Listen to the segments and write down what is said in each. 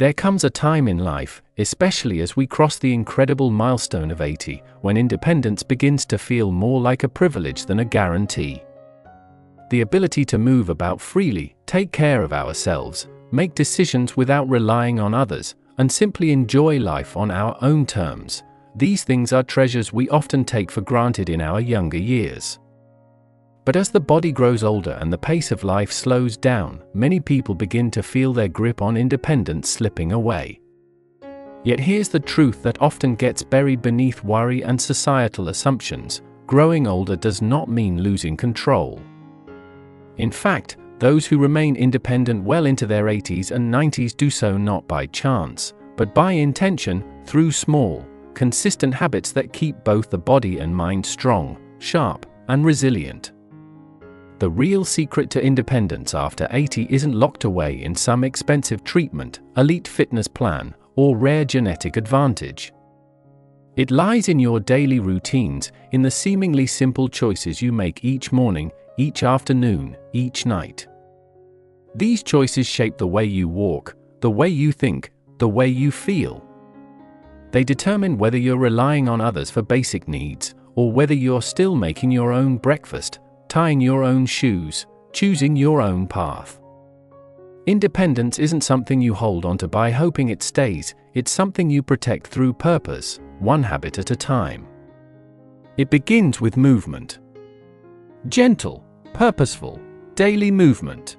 There comes a time in life, especially as we cross the incredible milestone of 80, when independence begins to feel more like a privilege than a guarantee. The ability to move about freely, take care of ourselves, make decisions without relying on others, and simply enjoy life on our own terms. These things are treasures we often take for granted in our younger years. But as the body grows older and the pace of life slows down, many people begin to feel their grip on independence slipping away. Yet here's the truth that often gets buried beneath worry and societal assumptions: growing older does not mean losing control. In fact, those who remain independent well into their 80s and 90s do so not by chance, but by intention, through small, consistent habits that keep both the body and mind strong, sharp, and resilient. The real secret to independence after 80 isn't locked away in some expensive treatment, elite fitness plan, or rare genetic advantage. It lies in your daily routines, in the seemingly simple choices you make each morning, each afternoon, each night. These choices shape the way you walk, the way you think, the way you feel. They determine whether you're relying on others for basic needs, or whether you're still making your own breakfast, tying your own shoes, choosing your own path. Independence isn't something you hold onto by hoping it stays, it's something you protect through purpose, one habit at a time. It begins with movement. Gentle, purposeful, daily movement.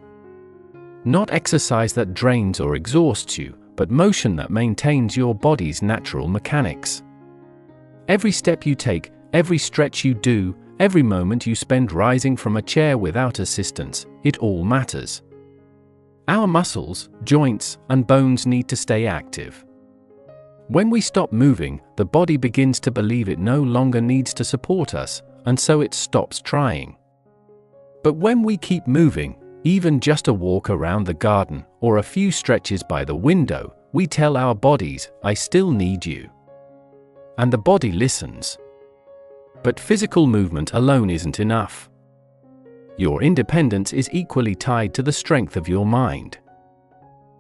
Not exercise that drains or exhausts you, but motion that maintains your body's natural mechanics. Every step you take, every stretch you do, every moment you spend rising from a chair without assistance, it all matters. Our muscles, joints, and bones need to stay active. When we stop moving, the body begins to believe it no longer needs to support us, and so it stops trying. But when we keep moving, even just a walk around the garden, or a few stretches by the window, we tell our bodies, "I still need you." And the body listens. But physical movement alone isn't enough. Your independence is equally tied to the strength of your mind.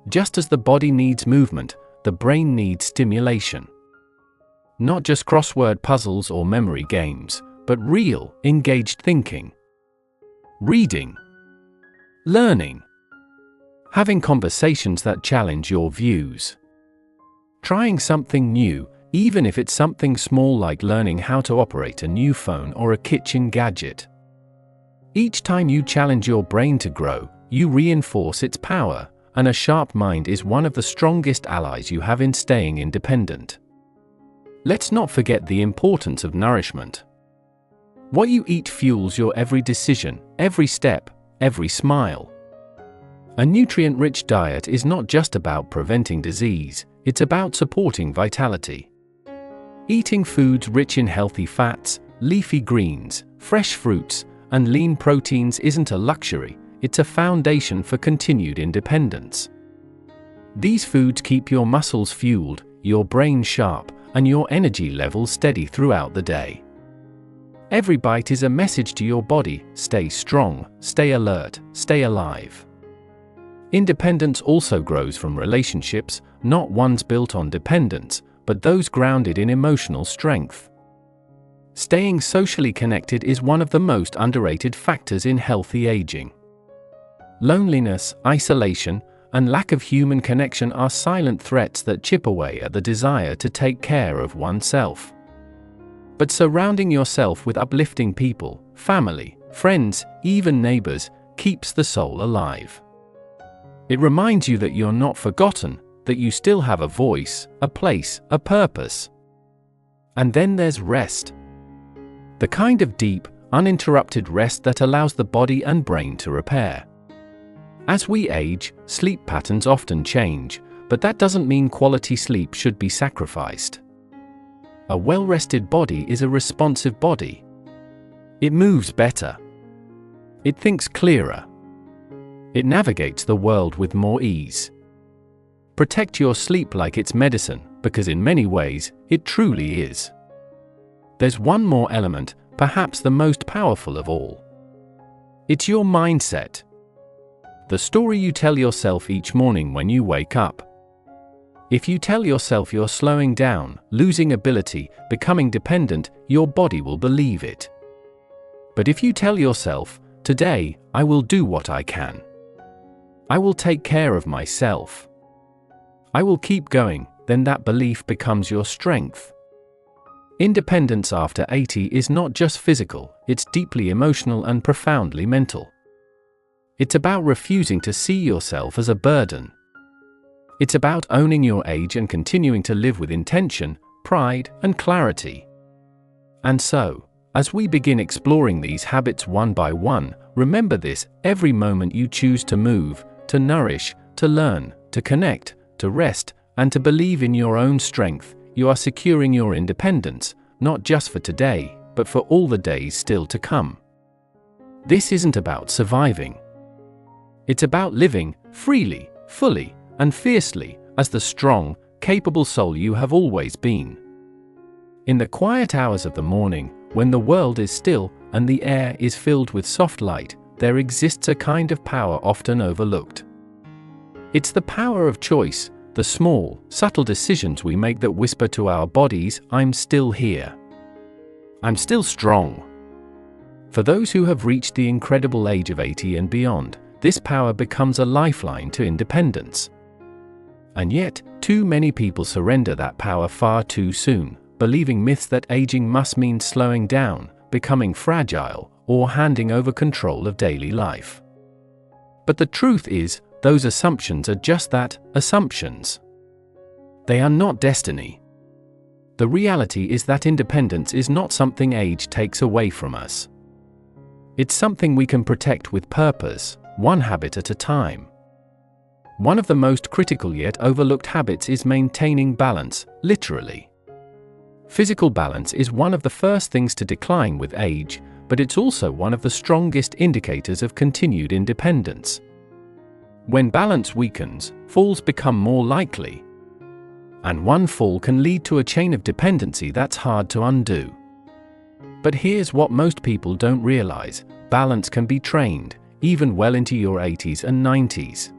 Just as the body needs movement, the brain needs stimulation. Not just crossword puzzles or memory games, but real, engaged thinking. Reading. Learning. Having conversations that challenge your views. Trying something new, even if it's something small like learning how to operate a new phone or a kitchen gadget. Each time you challenge your brain to grow, you reinforce its power, and a sharp mind is one of the strongest allies you have in staying independent. Let's not forget the importance of nourishment. What you eat fuels your every decision, every step, every smile. A nutrient-rich diet is not just about preventing disease, it's about supporting vitality. Eating foods rich in healthy fats, leafy greens, fresh fruits, and lean proteins isn't a luxury, it's a foundation for continued independence. These foods keep your muscles fueled, your brain sharp, and your energy levels steady throughout the day. Every bite is a message to your body: stay strong, stay alert, stay alive. Independence also grows from relationships, not ones built on dependence, but those grounded in emotional strength. Staying socially connected is one of the most underrated factors in healthy aging. Loneliness, isolation, and lack of human connection are silent threats that chip away at the desire to take care of oneself. But surrounding yourself with uplifting people, family, friends, even neighbors, keeps the soul alive. It reminds you that you're not forgotten, that you still have a voice, a place, a purpose. And then there's rest. The kind of deep, uninterrupted rest that allows the body and brain to repair. As we age, sleep patterns often change, but that doesn't mean quality sleep should be sacrificed. A well-rested body is a responsive body. It moves better. It thinks clearer. It navigates the world with more ease. Protect your sleep like it's medicine, because in many ways, it truly is. There's one more element, perhaps the most powerful of all. It's your mindset. The story you tell yourself each morning when you wake up. If you tell yourself you're slowing down, losing ability, becoming dependent, your body will believe it. But if you tell yourself, today, I will do what I can. I will take care of myself. I will keep going, then that belief becomes your strength. Independence after 80 is not just physical, it's deeply emotional and profoundly mental. It's about refusing to see yourself as a burden. It's about owning your age and continuing to live with intention, pride, and clarity. And so, as we begin exploring these habits one by one, remember this: every moment you choose to move, to nourish, to learn, to connect, to rest, and to believe in your own strength, you are securing your independence, not just for today, but for all the days still to come. This isn't about surviving. It's about living freely, fully, and fiercely, as the strong, capable soul you have always been. In the quiet hours of the morning, when the world is still and the air is filled with soft light, there exists a kind of power often overlooked. It's the power of choice, the small, subtle decisions we make that whisper to our bodies, I'm still here. I'm still strong. For those who have reached the incredible age of 80 and beyond, this power becomes a lifeline to independence. And yet, too many people surrender that power far too soon, believing myths that aging must mean slowing down, becoming fragile, or handing over control of daily life. But the truth is, those assumptions are just that, assumptions. They are not destiny. The reality is that independence is not something age takes away from us. It's something we can protect with purpose, one habit at a time. One of the most critical yet overlooked habits is maintaining balance, literally. Physical balance is one of the first things to decline with age, but it's also one of the strongest indicators of continued independence. When balance weakens, falls become more likely. And one fall can lead to a chain of dependency that's hard to undo. But here's what most people don't realize: balance can be trained, even well into your 80s and 90s.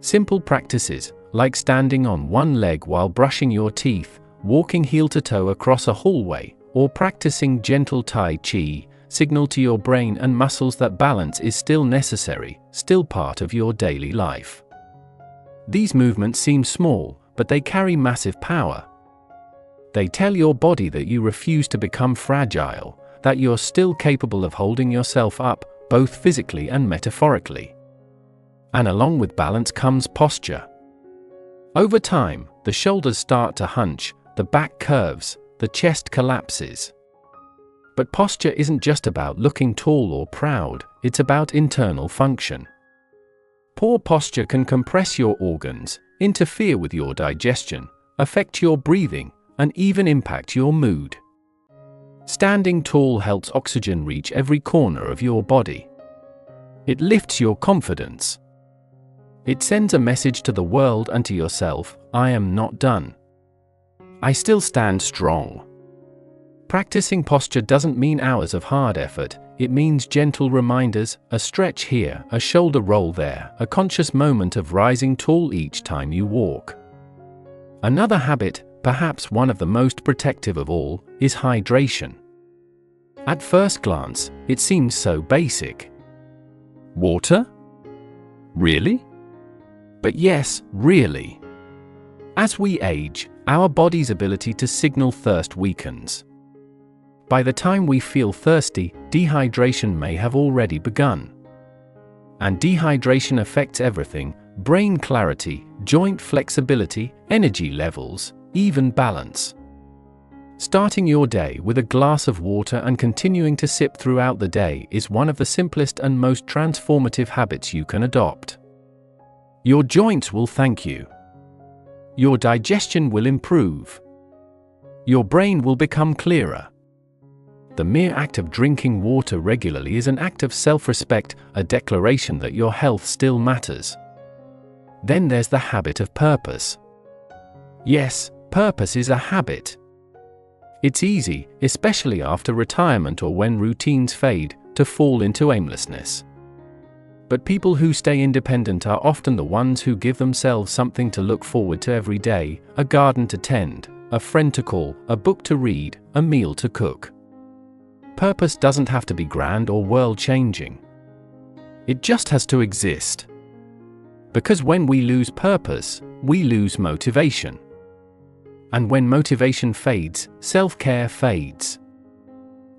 Simple practices, like standing on one leg while brushing your teeth, walking heel to toe across a hallway, or practicing gentle Tai Chi, signal to your brain and muscles that balance is still necessary, still part of your daily life. These movements seem small, but they carry massive power. They tell your body that you refuse to become fragile, that you're still capable of holding yourself up, both physically and metaphorically. And along with balance comes posture. Over time, the shoulders start to hunch, the back curves, the chest collapses. But posture isn't just about looking tall or proud, it's about internal function. Poor posture can compress your organs, interfere with your digestion, affect your breathing, and even impact your mood. Standing tall helps oxygen reach every corner of your body. It lifts your confidence. It sends a message to the world and to yourself: I am not done. I still stand strong. Practicing posture doesn't mean hours of hard effort, it means gentle reminders, a stretch here, a shoulder roll there, a conscious moment of rising tall each time you walk. Another habit, perhaps one of the most protective of all, is hydration. At first glance, it seems so basic. Water? Really? But yes, really. As we age, our body's ability to signal thirst weakens. By the time we feel thirsty, dehydration may have already begun. And dehydration affects everything: brain clarity, joint flexibility, energy levels, even balance. Starting your day with a glass of water and continuing to sip throughout the day is one of the simplest and most transformative habits you can adopt. Your joints will thank you. Your digestion will improve. Your brain will become clearer. The mere act of drinking water regularly is an act of self-respect, a declaration that your health still matters. Then there's the habit of purpose. Yes, purpose is a habit. It's easy, especially after retirement or when routines fade, to fall into aimlessness. But people who stay independent are often the ones who give themselves something to look forward to every day: a garden to tend, a friend to call, a book to read, a meal to cook. Purpose doesn't have to be grand or world-changing. It just has to exist. Because when we lose purpose, we lose motivation. And when motivation fades, self-care fades.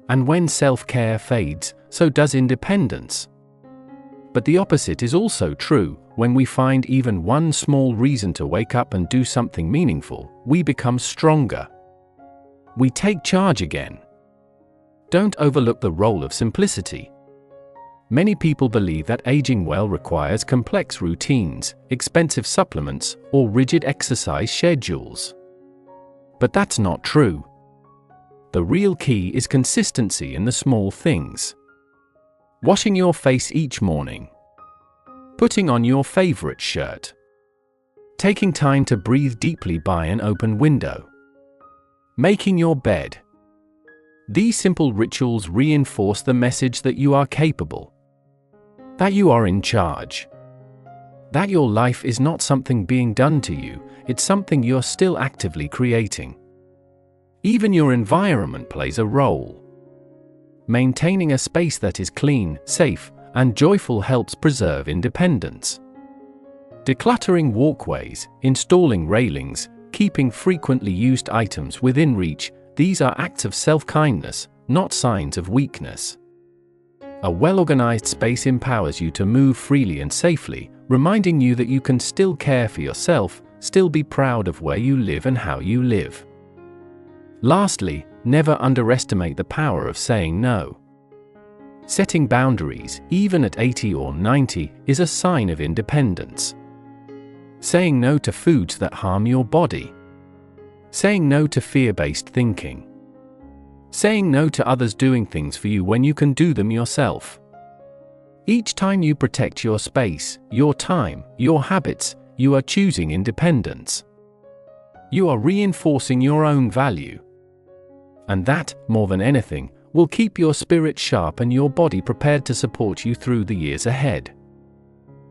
And when self-care fades, so does independence. But the opposite is also true. When we find even one small reason to wake up and do something meaningful, we become stronger. We take charge again. Don't overlook the role of simplicity. Many people believe that aging well requires complex routines, expensive supplements, or rigid exercise schedules. But that's not true. The real key is consistency in the small things. Washing your face each morning. Putting on your favorite shirt. Taking time to breathe deeply by an open window. Making your bed. These simple rituals reinforce the message that you are capable. That you are in charge. That your life is not something being done to you, it's something you're still actively creating. Even your environment plays a role. Maintaining a space that is clean, safe, and joyful helps preserve independence. Decluttering walkways, installing railings, keeping frequently used items within reach, these are acts of self-kindness, not signs of weakness. A well-organized space empowers you to move freely and safely, reminding you that you can still care for yourself, still be proud of where you live and how you live. Lastly, never underestimate the power of saying no. Setting boundaries, even at 80 or 90, is a sign of independence. Saying no to foods that harm your body. Saying no to fear-based thinking. Saying no to others doing things for you when you can do them yourself. Each time you protect your space, your time, your habits, you are choosing independence. You are reinforcing your own value. And that, more than anything, will keep your spirit sharp and your body prepared to support you through the years ahead.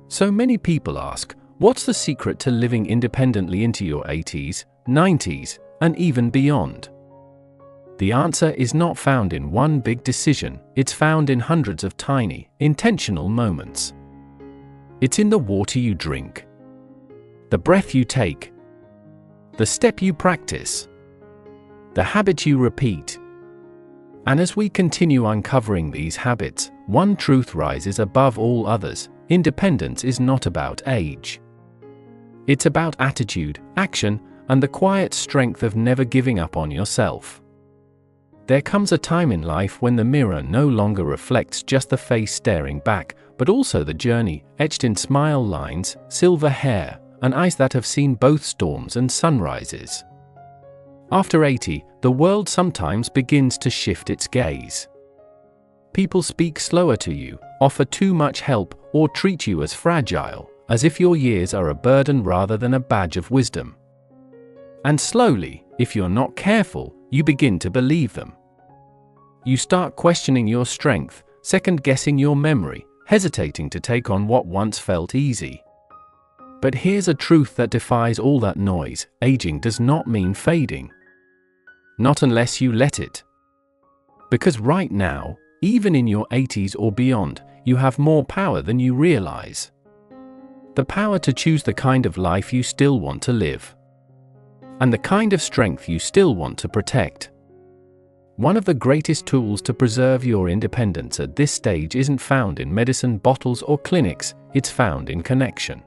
So many people ask, what's the secret to living independently into your 80s, 90s, and even beyond? The answer is not found in one big decision, it's found in hundreds of tiny, intentional moments. It's in the water you drink, the breath you take, the step you practice, the habit you repeat. And as we continue uncovering these habits, one truth rises above all others: independence is not about age. It's about attitude, action, and the quiet strength of never giving up on yourself. There comes a time in life when the mirror no longer reflects just the face staring back, but also the journey, etched in smile lines, silver hair, and eyes that have seen both storms and sunrises. After 80, the world sometimes begins to shift its gaze. People speak slower to you, offer too much help, or treat you as fragile, as if your years are a burden rather than a badge of wisdom. And slowly, if you're not careful, you begin to believe them. You start questioning your strength, second-guessing your memory, hesitating to take on what once felt easy. But here's a truth that defies all that noise: aging does not mean fading. Not unless you let it. Because right now, even in your 80s or beyond, you have more power than you realize. The power to choose the kind of life you still want to live. And the kind of strength you still want to protect. One of the greatest tools to preserve your independence at this stage isn't found in medicine bottles or clinics, it's found in connection.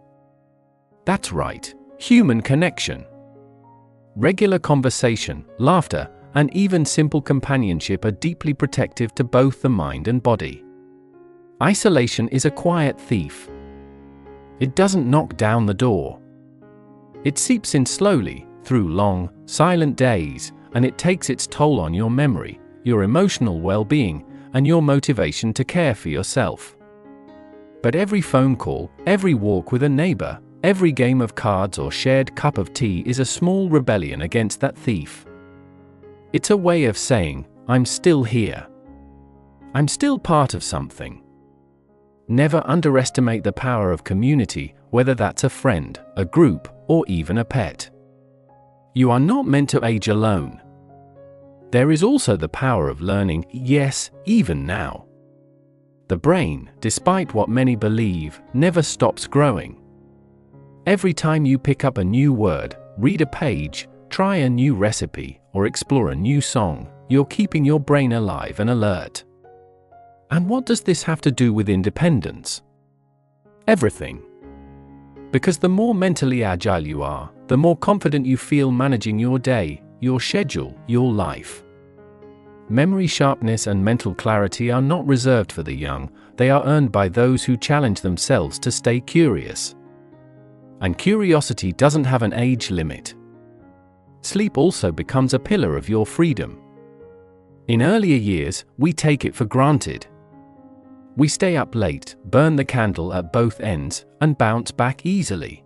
That's right, human connection. Regular conversation, laughter, and even simple companionship are deeply protective to both the mind and body. Isolation is a quiet thief. It doesn't knock down the door. It seeps in slowly, through long, silent days, and it takes its toll on your memory, your emotional well-being, and your motivation to care for yourself. But every phone call, every walk with a neighbor, every game of cards or shared cup of tea is a small rebellion against that thief. It's a way of saying, I'm still here. I'm still part of something. Never underestimate the power of community, whether that's a friend, a group, or even a pet. You are not meant to age alone. There is also the power of learning, yes, even now. The brain, despite what many believe, never stops growing. Every time you pick up a new word, read a page, try a new recipe, or explore a new song, you're keeping your brain alive and alert. And what does this have to do with independence? Everything. Because the more mentally agile you are, the more confident you feel managing your day, your schedule, your life. Memory sharpness and mental clarity are not reserved for the young, they are earned by those who challenge themselves to stay curious. And curiosity doesn't have an age limit. Sleep also becomes a pillar of your freedom. In earlier years, we take it for granted. We stay up late, burn the candle at both ends, and bounce back easily.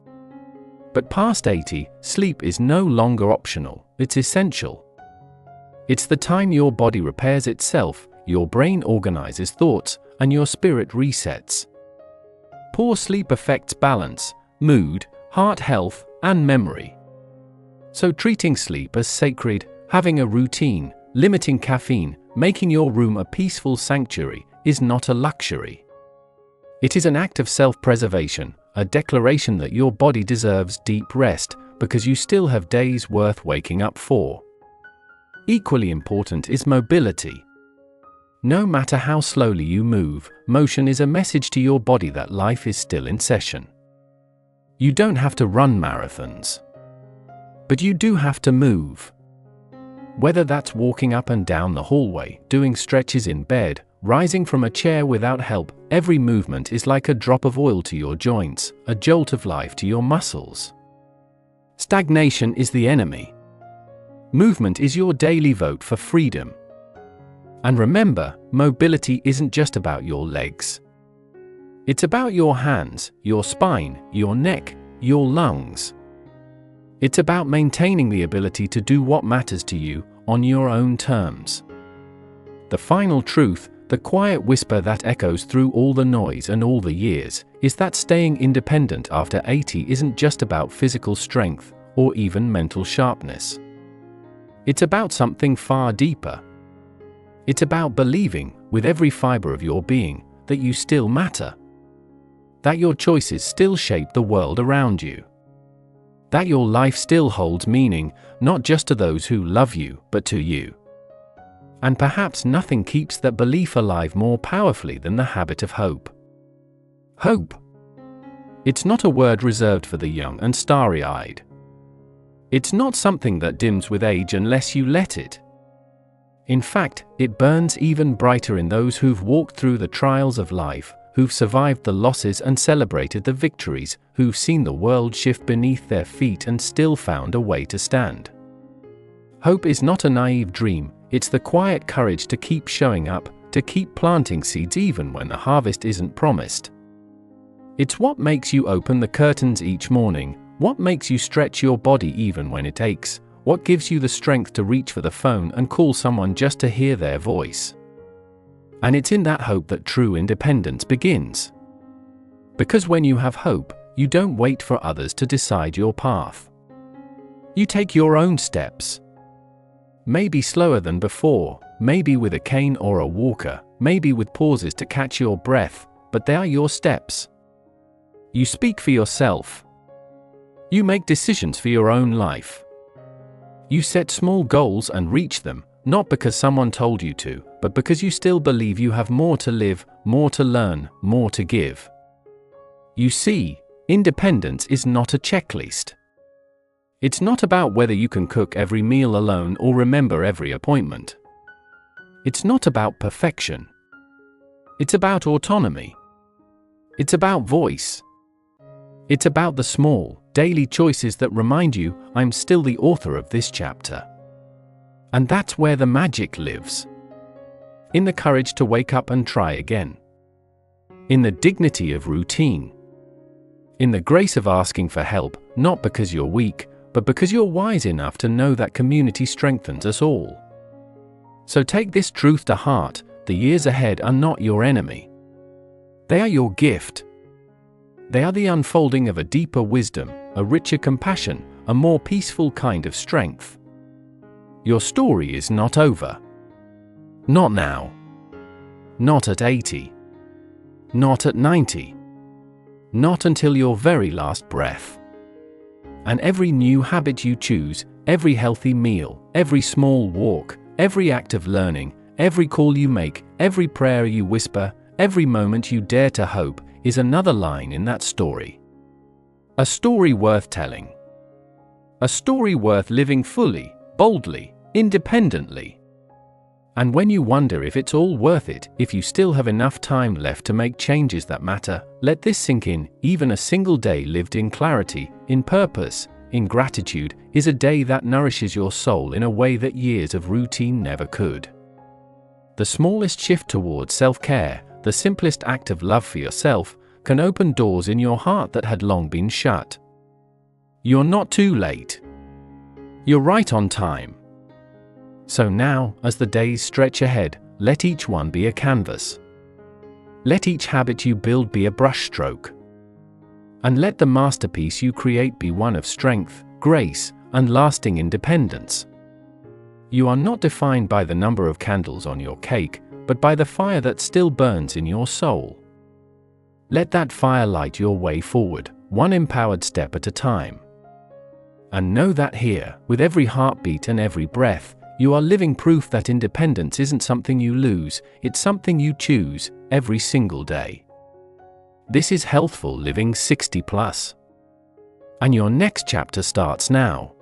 But past 80, sleep is no longer optional, it's essential. It's the time your body repairs itself, your brain organizes thoughts, and your spirit resets. Poor sleep affects balance, mood, heart health, and memory. So treating sleep as sacred, having a routine, limiting caffeine, making your room a peaceful sanctuary, is not a luxury. It is an act of self-preservation, a declaration that your body deserves deep rest, because you still have days worth waking up for. Equally important is mobility. No matter how slowly you move, motion is a message to your body that life is still in session. You don't have to run marathons. But you do have to move. Whether that's walking up and down the hallway, doing stretches in bed, rising from a chair without help, every movement is like a drop of oil to your joints, a jolt of life to your muscles. Stagnation is the enemy. Movement is your daily vote for freedom. And remember, mobility isn't just about your legs. It's about your hands, your spine, your neck, your lungs. It's about maintaining the ability to do what matters to you, on your own terms. The final truth, the quiet whisper that echoes through all the noise and all the years, is that staying independent after 80 isn't just about physical strength, or even mental sharpness. It's about something far deeper. It's about believing, with every fiber of your being, that you still matter. That your choices still shape the world around you. That your life still holds meaning, not just to those who love you, but to you. And perhaps nothing keeps that belief alive more powerfully than the habit of hope. Hope. It's not a word reserved for the young and starry-eyed. It's not something that dims with age unless you let it. In fact, it burns even brighter in those who've walked through the trials of life, who've survived the losses and celebrated the victories, who've seen the world shift beneath their feet and still found a way to stand. Hope is not a naive dream, it's the quiet courage to keep showing up, to keep planting seeds even when the harvest isn't promised. It's what makes you open the curtains each morning, what makes you stretch your body even when it aches, what gives you the strength to reach for the phone and call someone just to hear their voice. And it's in that hope that true independence begins. Because when you have hope, you don't wait for others to decide your path. You take your own steps. Maybe slower than before, maybe with a cane or a walker, maybe with pauses to catch your breath, but they are your steps. You speak for yourself. You make decisions for your own life. You set small goals and reach them, not because someone told you to, but because you still believe you have more to live, more to learn, more to give. You see, independence is not a checklist. It's not about whether you can cook every meal alone or remember every appointment. It's not about perfection. It's about autonomy. It's about voice. It's about the small, daily choices that remind you, I'm still the author of this chapter. And that's where the magic lives. In the courage to wake up and try again. In the dignity of routine. In the grace of asking for help, not because you're weak, but because you're wise enough to know that community strengthens us all. So take this truth to heart, the years ahead are not your enemy. They are your gift. They are the unfolding of a deeper wisdom, a richer compassion, a more peaceful kind of strength. Your story is not over. Not now. Not at 80. Not at 90. Not until your very last breath. And every new habit you choose, every healthy meal, every small walk, every act of learning, every call you make, every prayer you whisper, every moment you dare to hope, is another line in that story. A story worth telling. A story worth living fully, boldly, independently. And when you wonder if it's all worth it, if you still have enough time left to make changes that matter, let this sink in. Even a single day lived in clarity, in purpose, in gratitude, is a day that nourishes your soul in a way that years of routine never could. The smallest shift towards self-care, the simplest act of love for yourself, can open doors in your heart that had long been shut. You're not too late. You're right on time. So now, as the days stretch ahead, let each one be a canvas. Let each habit you build be a brushstroke. And let the masterpiece you create be one of strength, grace, and lasting independence. You are not defined by the number of candles on your cake, but by the fire that still burns in your soul. Let that fire light your way forward, one empowered step at a time. And know that here, with every heartbeat and every breath, you are living proof that independence isn't something you lose, it's something you choose, every single day. This is Healthful Living 60+. And your next chapter starts now.